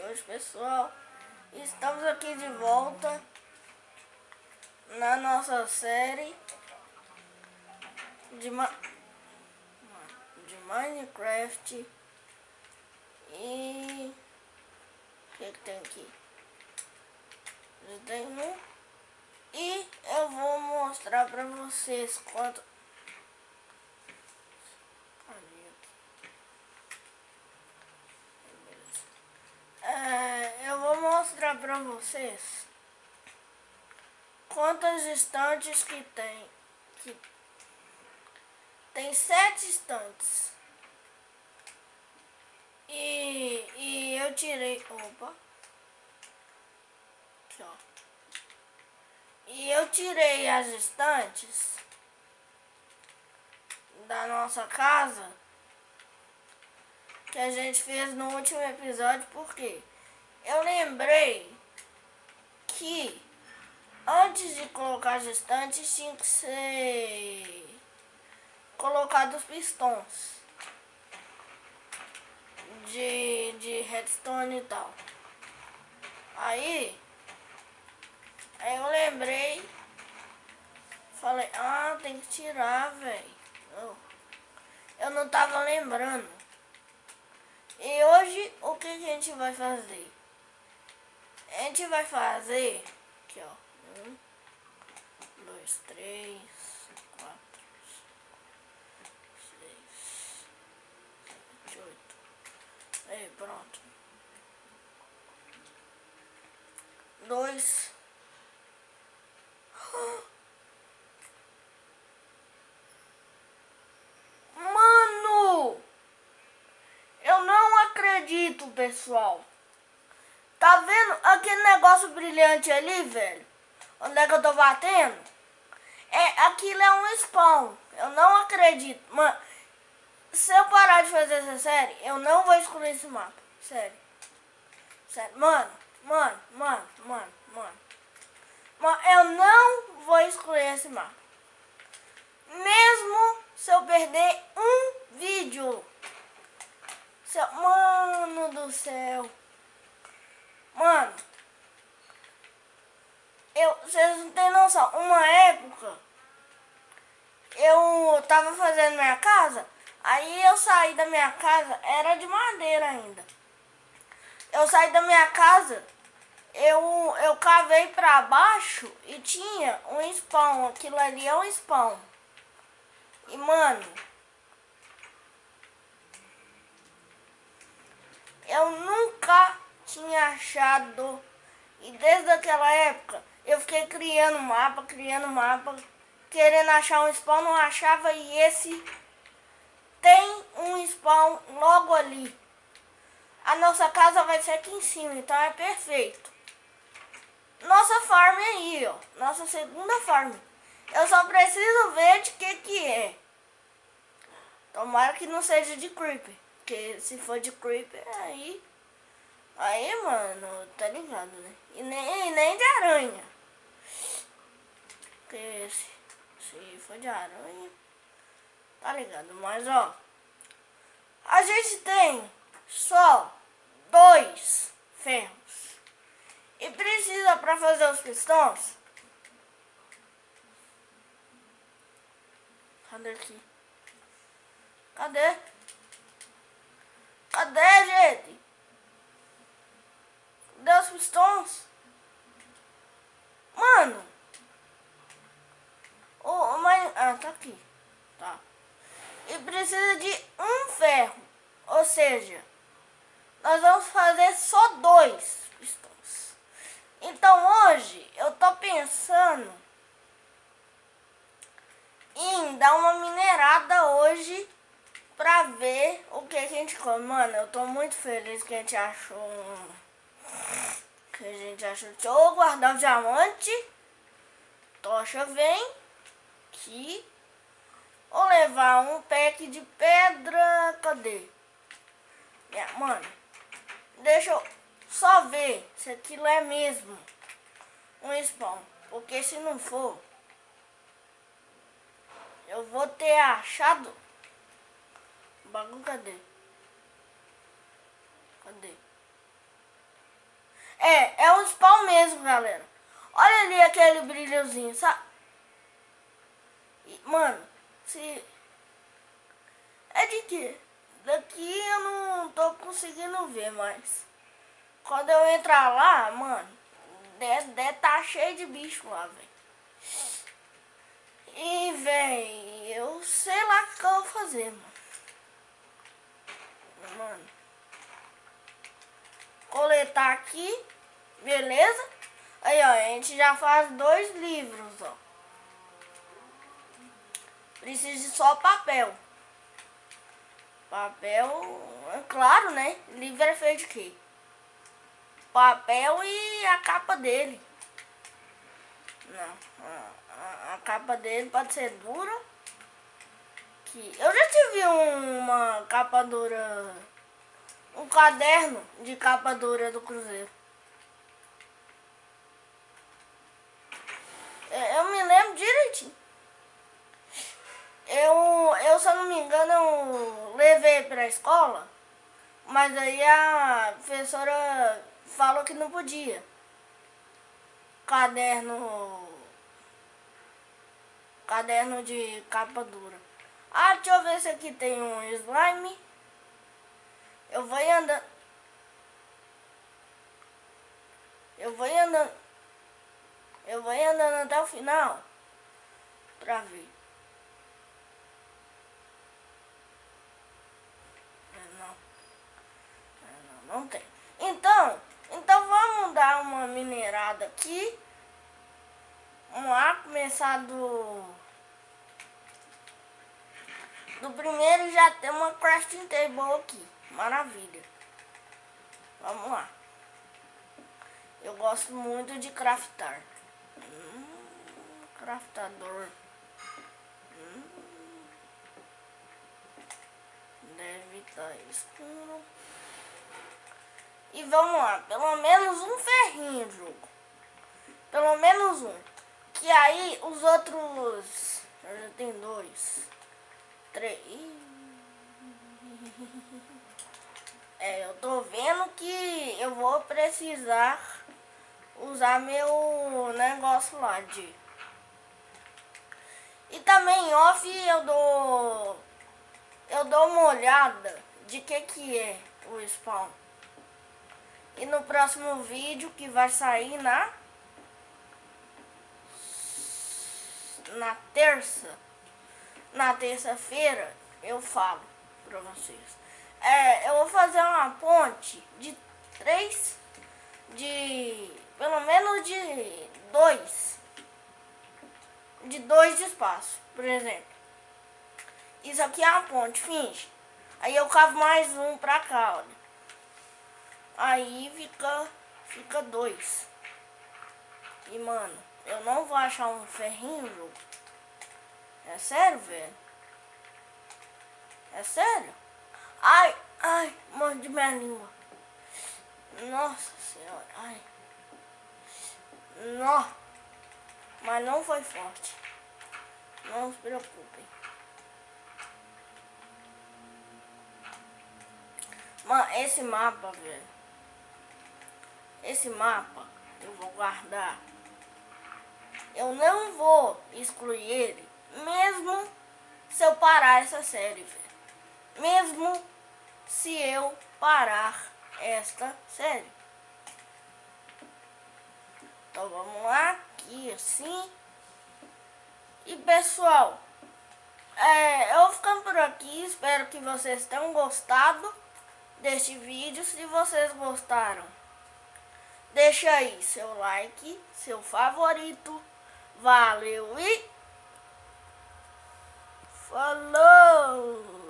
hoje, pessoal. Estamos aqui de volta na nossa série de Minecraft. E o que tem aqui? Tem um. E eu vou mostrar pra vocês quanto. Eu vou mostrar pra vocês quantas estantes que tem. Tem 7 estantes. E eu tirei. Opa! Aqui, ó. E eu tirei as estantes da nossa casa que a gente fez no último episódio, porque eu lembrei que antes de colocar as estantes tinha que ser colocado os pistões de redstone e tal. Aí eu lembrei, falei, tem que tirar, velho. Eu não tava lembrando. E hoje o que a gente vai fazer? A gente vai fazer aqui, ó. 1, 2, 3, 4, 6, 7, 8. Aí, pronto. 2. Mano! Eu não acredito, pessoal. Tá vendo aquele negócio brilhante ali, velho? Onde é que eu tô batendo? Aquilo é um spawn. Eu não acredito. Mano, se eu parar de fazer essa série, eu não vou excluir esse mapa. Sério. Sério. Mano, eu não vou excluir esse mapa. Mesmo se eu perder um vídeo. Mano do céu. Mano, vocês não tem noção. Uma época, eu tava fazendo minha casa. Aí eu saí da minha casa, era de madeira ainda. Eu saí da minha casa, eu cavei pra baixo e tinha um spawn. Aquilo ali é um spawn. E mano, eu nunca tinha achado. E desde aquela época eu fiquei criando mapa, querendo achar um spawn, não achava. E esse tem um spawn logo ali. A nossa casa vai ser aqui em cima, então é perfeito. Nossa farm aí, ó. Nossa segunda farm. Eu só preciso ver de que é. Tomara que não seja de creeper. Porque se for de creeper, aí, mano, tá ligado, né? E nem de aranha. Porque se for de aranha, tá ligado? Mas, ó, a gente tem só 2 ferros. E precisa pra fazer os pistões. Cadê aqui? Cadê, gente? Cadê os pistões? Mano. Tá aqui. Tá. E precisa de um ferro. Ou seja, nós vamos fazer só 2 pistões. Então hoje eu tô pensando em dar uma minerada hoje pra ver o que a gente come. Mano, eu tô muito feliz que a gente achou Deixa eu guardar o diamante. Tocha vem aqui. Vou levar um pack de pedra. Cadê? Mano, deixa eu só ver se aquilo é mesmo um spawn. Porque se não for, eu vou ter achado o bagulho. Cadê? É um spawn mesmo, galera. Olha ali aquele brilhozinho, sabe? E, mano, se... É de quê? Daqui eu não tô conseguindo ver, mas... Quando eu entrar lá, mano, deve tá cheio de bicho lá, velho. E, velho, eu sei lá o que eu vou fazer, mano. Mano. Coletar aqui, beleza? Aí, ó, a gente já faz 2 livros, ó. Precisa de só papel. Papel, é claro, né? Livro é feito de quê? Papel e a capa dele. Não, a capa dele pode ser dura. Que eu já tive uma capa dura, um caderno de capa dura do Cruzeiro. Eu me lembro direitinho. Eu, se eu não me engano, eu levei pra escola, mas aí a professora falou que não podia. Caderno de capa dura. Ah, deixa eu ver se aqui tem um slime. Eu vou ir andando. Eu vou ir andando até o final pra ver. Não tem. Então vamos dar uma minerada aqui. Vamos lá, começar do primeiro, já tem uma crafting table aqui. Maravilha. Vamos lá. Eu gosto muito de craftar. Craftador. Deve estar escuro. E vamos lá, pelo menos um ferrinho, jogo. Pelo menos um. Que aí os outros... Eu já tenho 2. 3. Eu tô vendo que eu vou precisar usar meu negócio lá de... E também em off eu dou uma olhada de que é o spawn. E no próximo vídeo que vai sair na terça-feira, eu falo pra vocês. Eu vou fazer uma ponte de 3, pelo menos de 2 de espaço, por exemplo. Isso aqui é uma ponte, finge. Aí eu cavo mais um pra cá, olha. Aí fica 2. E, mano, eu não vou achar um ferrinho, jogo. É sério, velho? É sério? Ai, mordi minha língua. Nossa senhora, ai. Nó. Mas não foi forte. Não se preocupem. Mano, esse mapa, velho. Esse mapa eu vou guardar. Eu não vou excluir ele, mesmo se eu parar essa série, velho. Mesmo se eu parar esta série. Então vamos lá, aqui assim. E pessoal, eu vou ficando por aqui. Espero que vocês tenham gostado deste vídeo. Se vocês gostaram, deixa aí seu like, seu favorito. Valeu e falou!